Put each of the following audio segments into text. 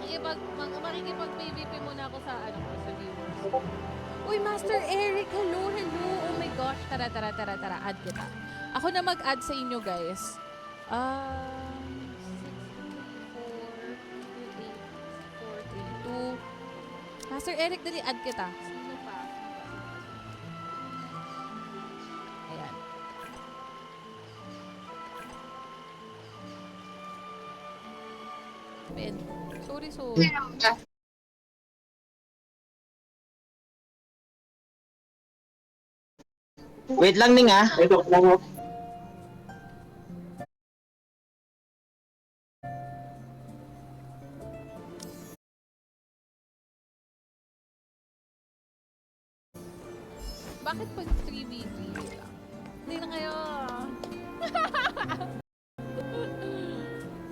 makikipag-PVP muna ako sa ano ko sa viewers. Uy, Master Eric, hello, hello. Oh my gosh, tara, add kita. Ako na mag-add sa inyo, guys. 6, 4, 8, 4, 3, 2. Master Eric, dali, add kita. Sino pa? Ayan. Ben, sorry. Wait lang, Ning, ah. Ito lang. Bakit pag 3v3 lang? Hindi na kayo.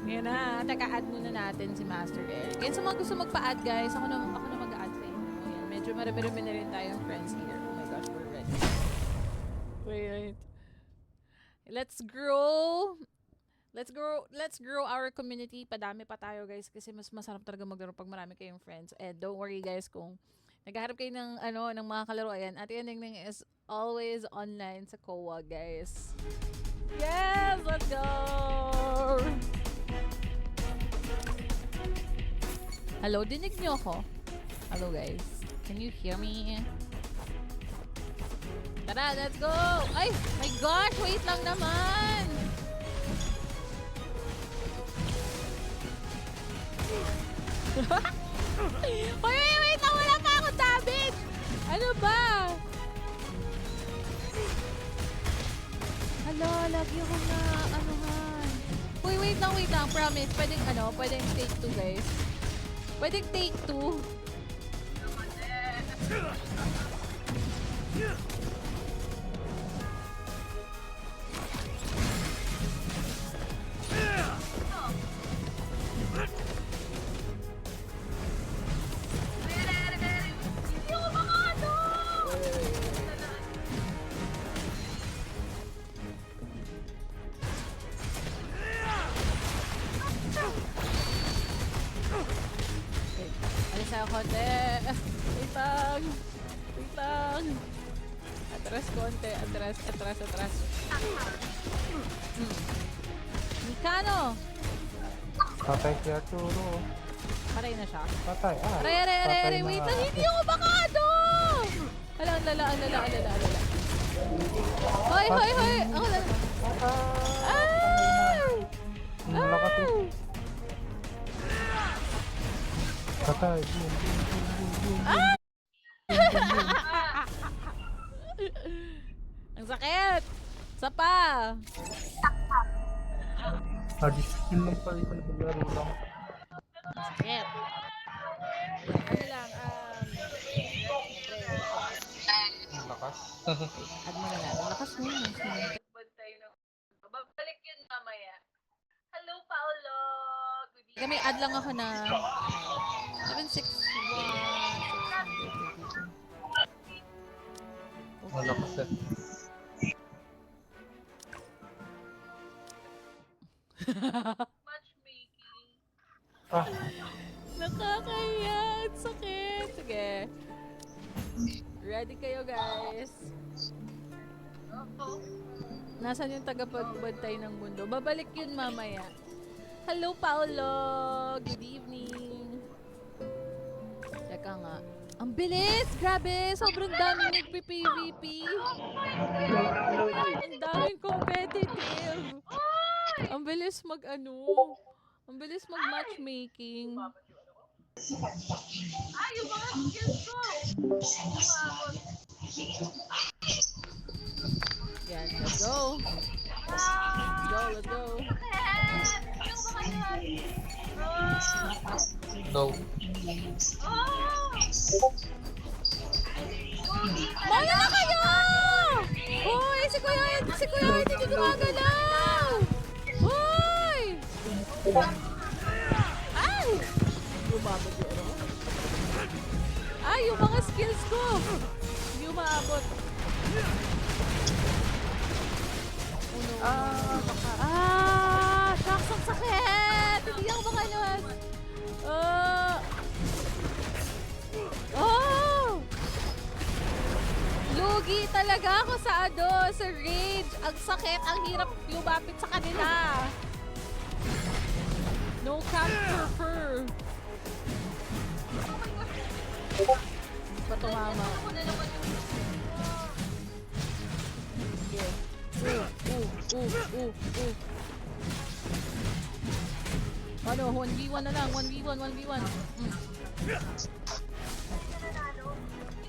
Ngayon na, taka-add muna natin si Master Eric. Yan sa mga gusto magpa-add, guys. Ako na mag-add sa inyo. Ayan, medyo marami-rami na rin tayong friends here. Oh my gosh, we're ready. Wait. Let's grow our community. Padami pa tayo, guys, kasi mas masarap talaga maglaro pag marami kayong friends. And don't worry, guys, kung naghahanap kayo ng ng mga kalaro, ayan. Ate Ningning is always online sa COA, guys. Yes, let's go. Hello, dinig niyo ako? Hello, guys. Can you hear me? Tara, let's go! Ay, my gosh, wait lang naman! wait lang, wala pa akong damage! Ano ba? Hala, lagi ako na, anuhan. Uy, wait lang, promise. Pwedeng take 2, guys. Pwedeng take 2. Alis ako konti. Wait lang. Atras konti. Atras. Mikano! Patay si Arturo. Patay na siya. Patay. Aray, wait lang. Hindi ako bakado! Hala, ang lala. Hoy! Ako lala. Ay! Lakas eh. Patay. Ang sakit! Sapa! Skill lang pala yung naglaro lang. Sakit! Ano lang, Lakas. add mo na natin. Lakas mo. Babalik yun mamaya. Hello, Paolo! Good evening. Kami add lang ako na 761. Malakas eh. Matchmaking. Ah, Nakakaya. Ang sakit. Sige. Ready kayo, guys. Nasaan yung tagapagbantay ng mundo? Babalik yun mamaya. Hello, Paolo! Good evening! Teka nga. Ang bilis! Grabe! Sobrang daming nagpi-PVP! Ang daming competitive! Ang bilis ang bilis mag-matchmaking. Yung mga skills ko! Umabot. Yan, let's go! Let's go! Yung mga yun! no. Mana na kayo! Hoy! Si Kuya hindi gumagalaw! Hoy! Ay! Lumabot yun. Ay, yung mga skills ko! Hindi umaabot. Shucks, ang sakit! Hindi ako makaluwas. talaga ako sa sa rage. Ang sakit, ang hirap lumapit sa kanila. No cap for her. Ba tumama? Yeah. Ano, 1v1 na lang, 1v1. Hindi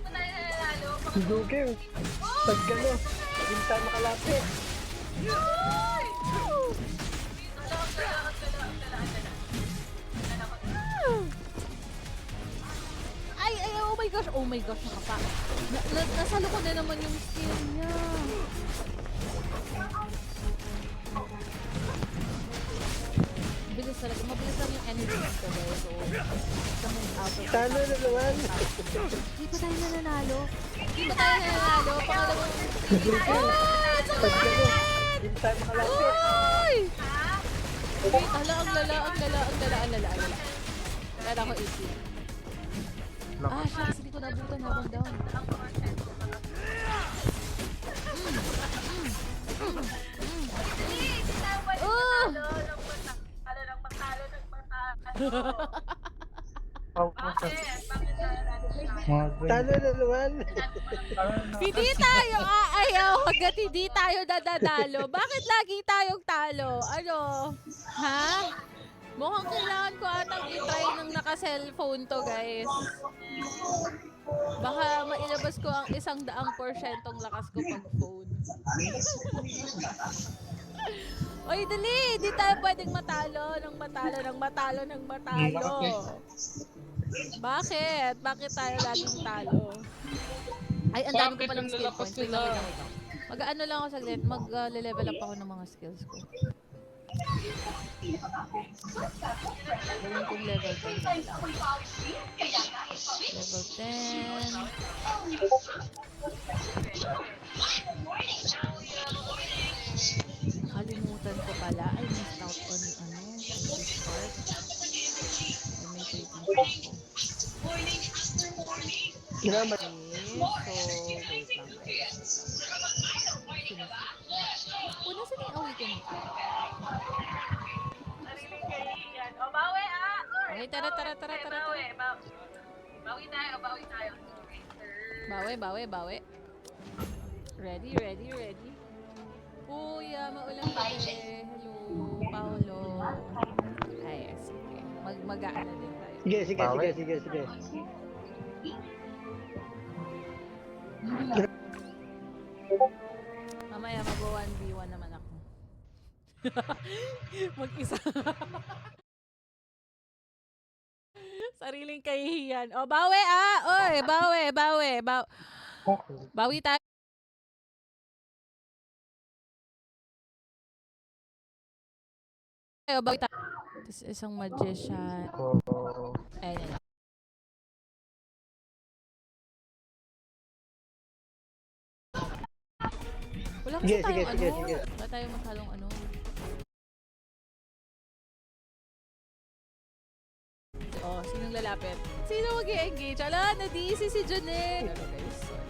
ko tayo nanalo. Si Joker. Pag gano'n, hindi tayo makalapit. Ay! Oh my gosh, nakapa. Nasalo ko na naman yung skill niya. Bilis talaga, mabilis lang yung energy ko guys. So, coming out of Talo na naman. Hindi pa tayo nananalo. Pangalawang Si Joker. Pag gano'n, hindi tayo makalapit. Ay! Wait, ang lala. Kaya ako 18. Shucks, hindi ko nabutan habang down. Bakit tayo Talo na naman. Hindi tayo aayaw hanggat hindi tayo dadadalo. Bakit lagi tayong talo? Ano? Ha? Mukhang kailangan ko atang i-try ng naka-cellphone to, guys. Baka mailabas ko ang 100% lakas ko pag phone. Oy, dali! Di tayo pwedeng matalo. Bakit? Bakit tayo laging talo? Ay, ang dami ko palang skill points. Wait lang. Mag-ano lang ako saglit. Mag-level up ako ng mga skills ko. Gawin kong level 10. Level 10. Kalimutan ko pala. I missed out on this part. I may taking pa ako. Grabe. So, wait lang. Una sa yung awaken ko. bawi Okay, tara. Bawi tayo. Bawi. Ready. Kuya, maulang gabi. Hello, Paolo. Ay, sige. Mag-aano din tayo. Sige. Mamaya mag-1v1 naman ako. Mag-isa. Sariling kahihiyan. O, bawi Oy, bawi. Bawi tayo. Bawi tayo. This is isang magician. Ayun. Wala kasi tayong Sige. Wala tayong masyadong ano. Oh, sinong lalapit? Sino mag-i-engage? Ala, na-DC si Junel. Ano guys? Sorry.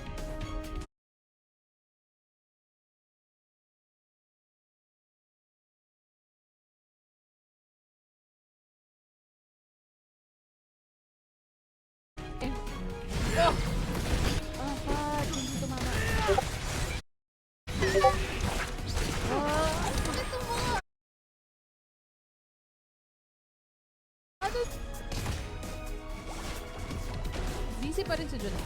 Oh! Fuck. Hindi tumama. Bakit tumama? Ano? Busy pa rin si Junel.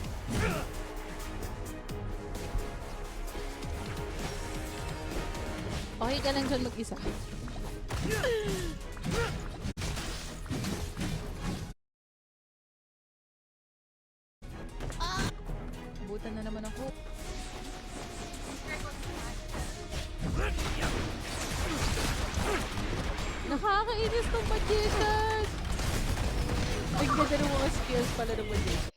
Okay ka lang dyan mag-isa. Butan na naman ako. Nakakainis tong magician! Ay, ganda ng mga skills pala ng magician.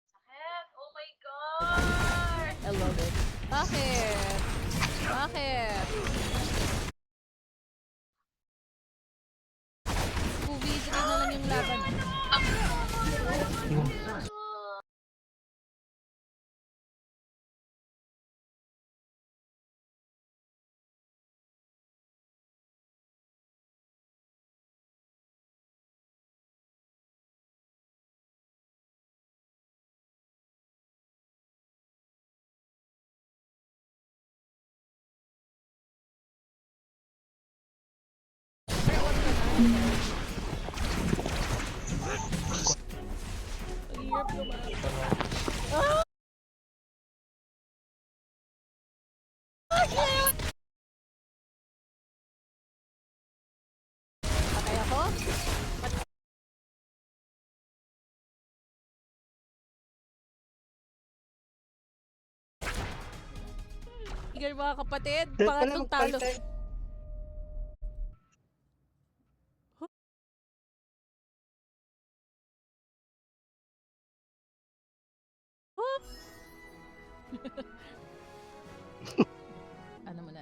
Sakit! Oh my God! I love it. Bakit? Movie na lang yung laban. Ang hirap naman. Ito na. Patay ako? Tigil mga kapatid, pangatlong talo.